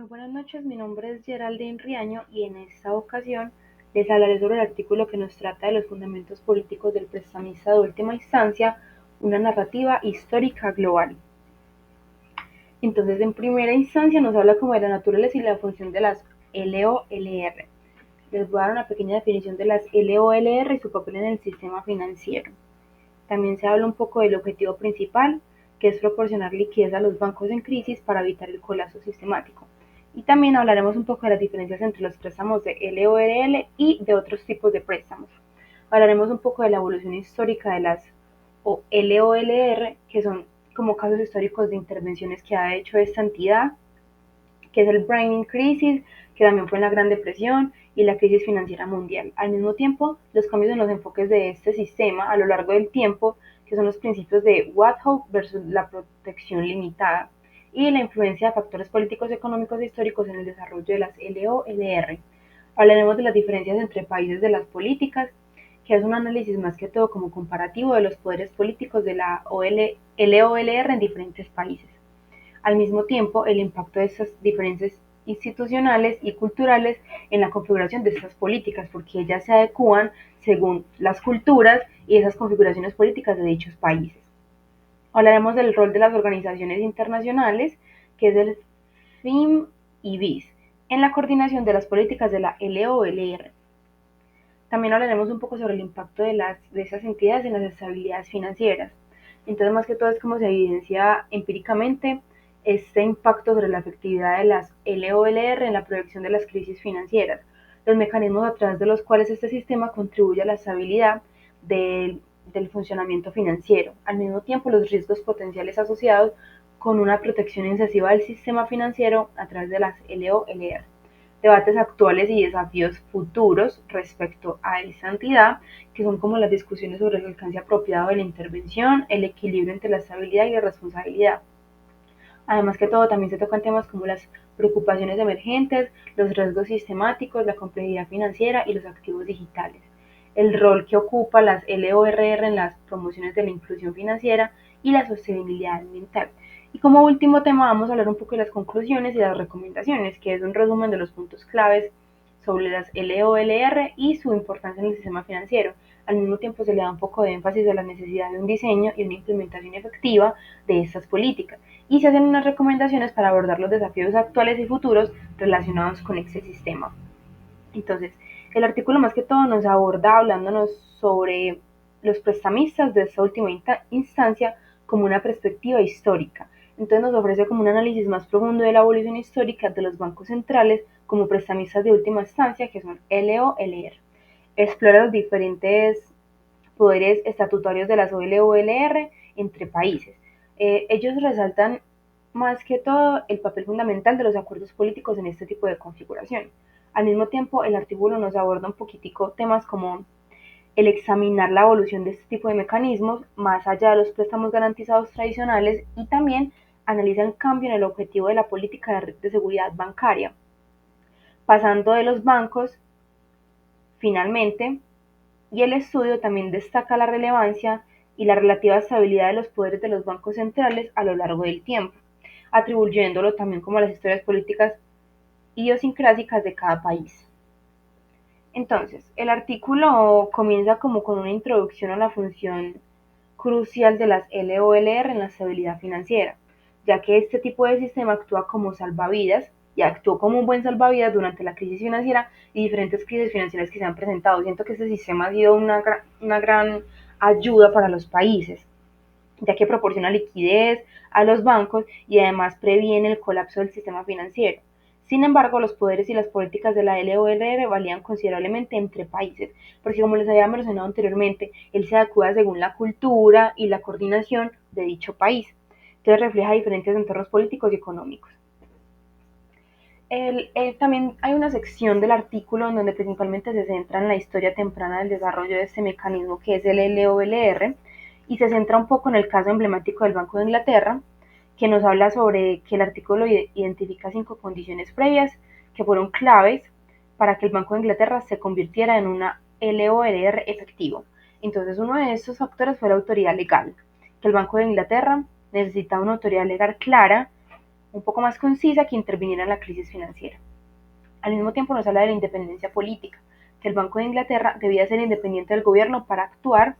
Muy buenas noches, mi nombre es Geraldine Riaño y en esta ocasión les hablaré sobre el artículo que nos trata de los fundamentos políticos del prestamista de última instancia, una narrativa histórica global. Entonces, en primera instancia nos habla como de la naturaleza y la función de las LOLR. Les voy a dar una pequeña definición de las LOLR y su papel en el sistema financiero. También se habla un poco del objetivo principal, que es proporcionar liquidez a los bancos en crisis para evitar el colapso sistemático. Y también hablaremos un poco de las diferencias entre los préstamos de LORL y de otros tipos de préstamos. Hablaremos un poco de la evolución histórica de las LOLR, que son como casos históricos de intervenciones que ha hecho esta entidad, que es el Braining Crisis, que también fue en la Gran Depresión y la crisis financiera mundial. Al mismo tiempo, los cambios en los enfoques de este sistema a lo largo del tiempo, que son los principios de Wathope versus la protección limitada, y la influencia de factores políticos, económicos e históricos en el desarrollo de las LOLR. Hablaremos de las diferencias entre países de las políticas, que es un análisis más que todo como comparativo de los poderes políticos de la LOLR en diferentes países. Al mismo tiempo, el impacto de estas diferencias institucionales y culturales en la configuración de estas políticas, porque ellas se adecúan según las culturas y esas configuraciones políticas de dichos países. Hablaremos del rol de las organizaciones internacionales, que es el FIM y BIS, en la coordinación de las políticas de la LOLR. También hablaremos un poco sobre el impacto de esas entidades en las estabilidades financieras. Entonces, más que todo es cómo se evidencia empíricamente este impacto sobre la efectividad de las LOLR en la proyección de las crisis financieras, los mecanismos a través de los cuales este sistema contribuye a la estabilidad del funcionamiento financiero, al mismo tiempo los riesgos potenciales asociados con una protección excesiva del sistema financiero a través de las LOLR, debates actuales y desafíos futuros respecto a esa entidad, que son como las discusiones sobre el alcance apropiado de la intervención, el equilibrio entre la estabilidad y la responsabilidad. Además que todo también se tocan temas como las preocupaciones emergentes, los riesgos sistemáticos, la complejidad financiera y los activos digitales, el rol que ocupa las LORR en las promociones de la inclusión financiera y la sostenibilidad ambiental. Y como último tema vamos a hablar un poco de las conclusiones y las recomendaciones, que es un resumen de los puntos claves sobre las LOLR y su importancia en el sistema financiero. Al mismo tiempo se le da un poco de énfasis a la necesidad de un diseño y una implementación efectiva de estas políticas y se hacen unas recomendaciones para abordar los desafíos actuales y futuros relacionados con este sistema. Entonces, el artículo más que todo nos aborda hablándonos sobre los prestamistas de esta última instancia como una perspectiva histórica. Entonces nos ofrece como un análisis más profundo de la evolución histórica de los bancos centrales como prestamistas de última instancia, que son LOLR. Explora los diferentes poderes estatutarios de las OLR entre países. Ellos resaltan más que todo el papel fundamental de los acuerdos políticos en este tipo de configuración. Al mismo tiempo, el artículo nos aborda un poquitico temas como el examinar la evolución de este tipo de mecanismos más allá de los préstamos garantizados tradicionales y también analiza el cambio en el objetivo de la política de seguridad bancaria, pasando de los bancos finalmente, y el estudio también destaca la relevancia y la relativa estabilidad de los poderes de los bancos centrales a lo largo del tiempo, atribuyéndolo también como a las historias políticas idiosincrásicas de cada país. Entonces, el artículo comienza como con una introducción a la función crucial de las LOLR en la estabilidad financiera, ya que este tipo de sistema actúa como salvavidas y actuó como un buen salvavidas durante la crisis financiera y diferentes crisis financieras que se han presentado. Siento que este sistema ha sido una gran ayuda para los países, ya que proporciona liquidez a los bancos y además previene el colapso del sistema financiero. Sin embargo, los poderes y las políticas de la LOLR varían considerablemente entre países, porque como les había mencionado anteriormente, él se adecua según la cultura y la coordinación de dicho país. Entonces refleja diferentes entornos políticos y económicos. También hay una sección del artículo en donde principalmente se centra en la historia temprana del desarrollo de este mecanismo que es el LOLR y se centra un poco en el caso emblemático del Banco de Inglaterra, que nos habla sobre que el artículo identifica 5 condiciones previas que fueron claves para que el Banco de Inglaterra se convirtiera en una LOLR efectivo. Entonces uno de estos factores fue la autoridad legal, que el Banco de Inglaterra necesita una autoridad legal clara, un poco más concisa que interviniera en la crisis financiera. Al mismo tiempo nos habla de la independencia política, que el Banco de Inglaterra debía ser independiente del gobierno para actuar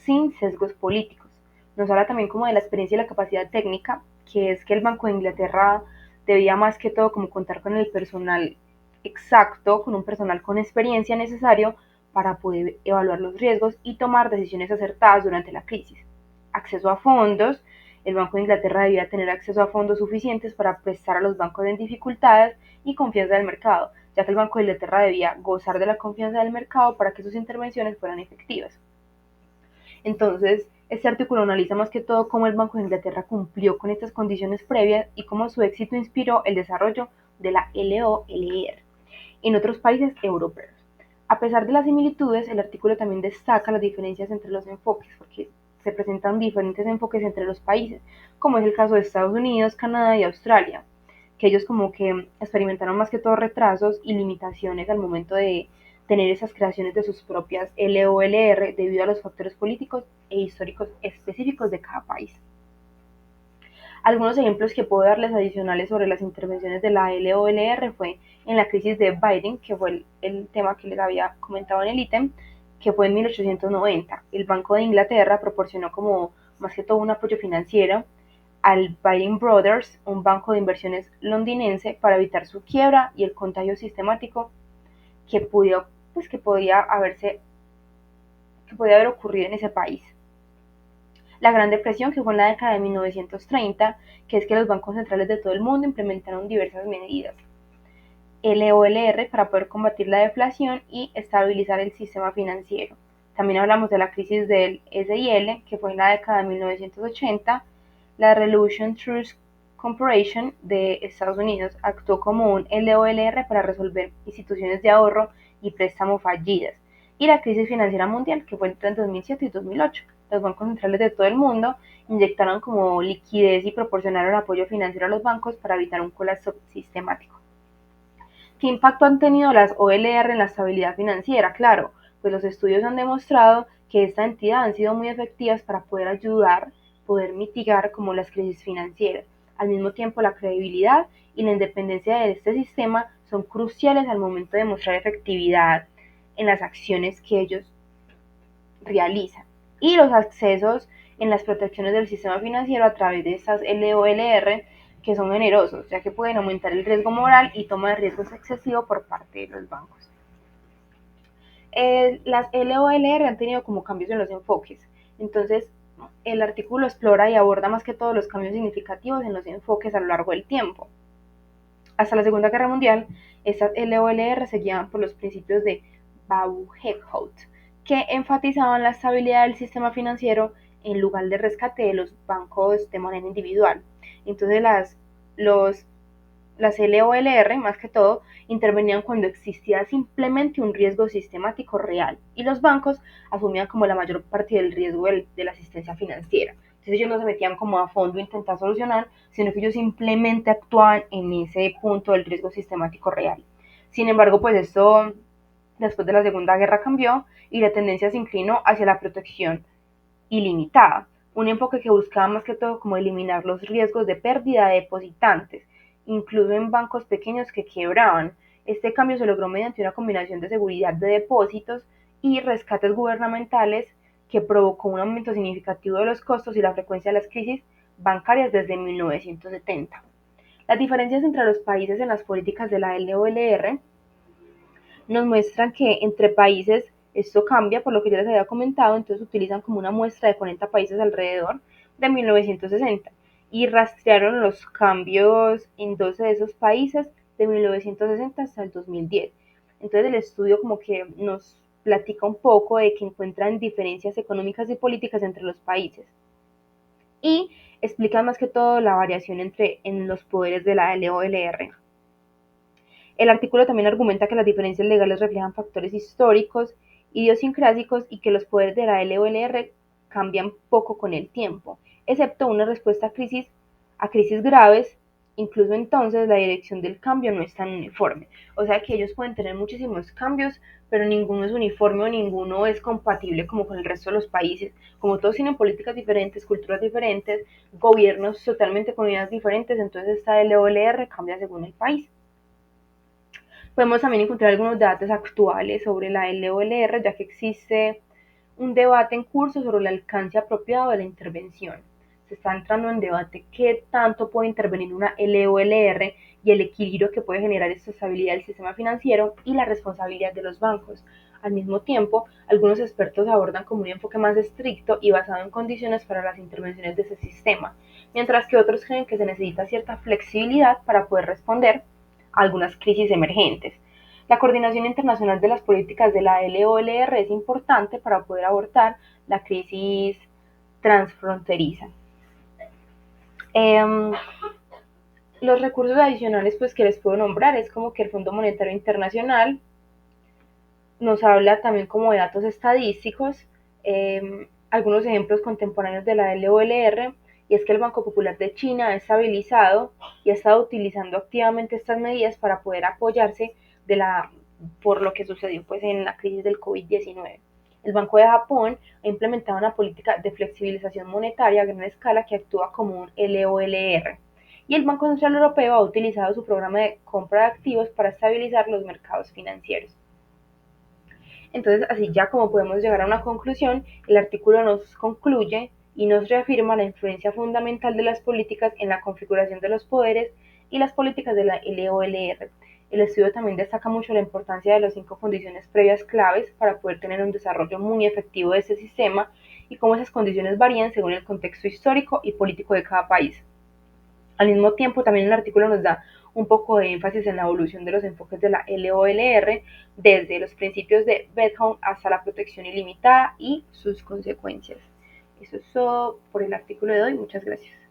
sin sesgos políticos. Nos habla también como de la experiencia y la capacidad técnica, que es que el Banco de Inglaterra debía más que todo como contar con el personal exacto, con un personal con experiencia necesario para poder evaluar los riesgos y tomar decisiones acertadas durante la crisis. Acceso a fondos. El Banco de Inglaterra debía tener acceso a fondos suficientes para prestar a los bancos en dificultades y confianza del mercado, ya que el Banco de Inglaterra debía gozar de la confianza del mercado para que sus intervenciones fueran efectivas. Entonces, este artículo analiza más que todo cómo el Banco de Inglaterra cumplió con estas condiciones previas y cómo su éxito inspiró el desarrollo de la LOLR en otros países europeos. A pesar de las similitudes, el artículo también destaca las diferencias entre los enfoques, porque se presentan diferentes enfoques entre los países, como es el caso de Estados Unidos, Canadá y Australia, que ellos como que experimentaron más que todo retrasos y limitaciones al momento de tener esas creaciones de sus propias LOLR debido a los factores políticos e históricos específicos de cada país. Algunos ejemplos que puedo darles adicionales sobre las intervenciones de la LOLR fue en la crisis de Biden, que fue el tema que les había comentado en el ítem, que fue en 1890. El Banco de Inglaterra proporcionó como más que todo un apoyo financiero al Biden Brothers, un banco de inversiones londinense, para evitar su quiebra y el contagio sistemático que pudo, pues, que podía haber ocurrido en ese país. La Gran Depresión, que fue en la década de 1930, que es que los bancos centrales de todo el mundo implementaron diversas medidas LOLR para poder combatir la deflación y estabilizar el sistema financiero. También hablamos de la crisis del SIL, que fue en la década de 1980. La Resolution Trust Corporation de Estados Unidos actuó como un LOLR para resolver instituciones de ahorro y préstamo fallidas. Y la crisis financiera mundial, que fue entre 2007 y 2008. Los bancos centrales de todo el mundo inyectaron como liquidez y proporcionaron apoyo financiero a los bancos para evitar un colapso sistemático. ¿Qué impacto han tenido las OLR en la estabilidad financiera? Claro, pues los estudios han demostrado que esta entidad han sido muy efectivas para poder ayudar, poder mitigar como las crisis financieras. Al mismo tiempo, la credibilidad y la independencia de este sistema son cruciales al momento de mostrar efectividad en las acciones que ellos realizan. Y los accesos en las protecciones del sistema financiero a través de estas LOLR que son generosos, ya que pueden aumentar el riesgo moral y toma de riesgos excesivo por parte de los bancos. Las LOLR han tenido como cambios en los enfoques, entonces el artículo explora y aborda más que todos los cambios significativos en los enfoques a lo largo del tiempo. Hasta la Segunda Guerra Mundial, estas LOLR se guiaban por los principios de Babu-Eckhout, que enfatizaban la estabilidad del sistema financiero en lugar de rescate de los bancos de manera individual. Entonces las LOLR, más que todo, intervenían cuando existía simplemente un riesgo sistemático real y los bancos asumían como la mayor parte del riesgo de la asistencia financiera. Entonces ellos no se metían como a fondo a intentar solucionar, sino que ellos simplemente actuaban en ese punto del riesgo sistemático real. Sin embargo, pues esto después de la Segunda Guerra cambió y la tendencia se inclinó hacia la protección ilimitada, un enfoque que buscaba más que todo como eliminar los riesgos de pérdida de depositantes, incluso en bancos pequeños que quebraban. Este cambio se logró mediante una combinación de seguridad de depósitos y rescates gubernamentales que provocó un aumento significativo de los costos y la frecuencia de las crisis bancarias desde 1970. Las diferencias entre los países en las políticas de la LOLR nos muestran que entre países esto cambia, por lo que ya les había comentado, entonces utilizan como una muestra de 40 países alrededor de 1960 y rastrearon los cambios en 12 de esos países de 1960 hasta el 2010. Entonces el estudio como que nos platica un poco de que encuentran diferencias económicas y políticas entre los países y explica más que todo la variación en los poderes de la LOLR. El artículo también argumenta que las diferencias legales reflejan factores históricos, idiosincrásicos y que los poderes de la LOLR cambian poco con el tiempo, excepto una respuesta a crisis graves Incluso entonces la dirección del cambio no es tan uniforme. O sea que ellos pueden tener muchísimos cambios, pero ninguno es uniforme o ninguno es compatible como con el resto de los países. Como todos tienen políticas diferentes, culturas diferentes, gobiernos totalmente con ideas diferentes, entonces esta LOLR cambia según el país. Podemos también encontrar algunos datos actuales sobre la LOLR, ya que existe un debate en curso sobre el alcance apropiado de la intervención. Se está entrando en debate qué tanto puede intervenir una LOLR y el equilibrio que puede generar esta estabilidad del sistema financiero y la responsabilidad de los bancos. Al mismo tiempo, algunos expertos abordan como un enfoque más estricto y basado en condiciones para las intervenciones de ese sistema, mientras que otros creen que se necesita cierta flexibilidad para poder responder a algunas crisis emergentes. La coordinación internacional de las políticas de la LOLR es importante para poder abordar la crisis transfronteriza. Eh, los recursos adicionales pues, que les puedo nombrar es como que el Fondo Monetario Internacional nos habla también como de datos estadísticos, algunos ejemplos contemporáneos de la LOLR, y es que el Banco Popular de China ha estabilizado y ha estado utilizando activamente estas medidas para poder apoyarse de por lo que sucedió pues, en la crisis del COVID-19. El Banco de Japón ha implementado una política de flexibilización monetaria a gran escala que actúa como un LOLR. Y el Banco Central Europeo ha utilizado su programa de compra de activos para estabilizar los mercados financieros. Entonces, así ya como podemos llegar a una conclusión, el artículo nos concluye y nos reafirma la influencia fundamental de las políticas en la configuración de los poderes y las políticas de la LOLR. El estudio también destaca mucho la importancia de las 5 condiciones previas claves para poder tener un desarrollo muy efectivo de ese sistema y cómo esas condiciones varían según el contexto histórico y político de cada país. Al mismo tiempo, también el artículo nos da un poco de énfasis en la evolución de los enfoques de la LOLR, desde los principios de Bethune hasta la protección ilimitada y sus consecuencias. Eso es todo por el artículo de hoy. Muchas gracias.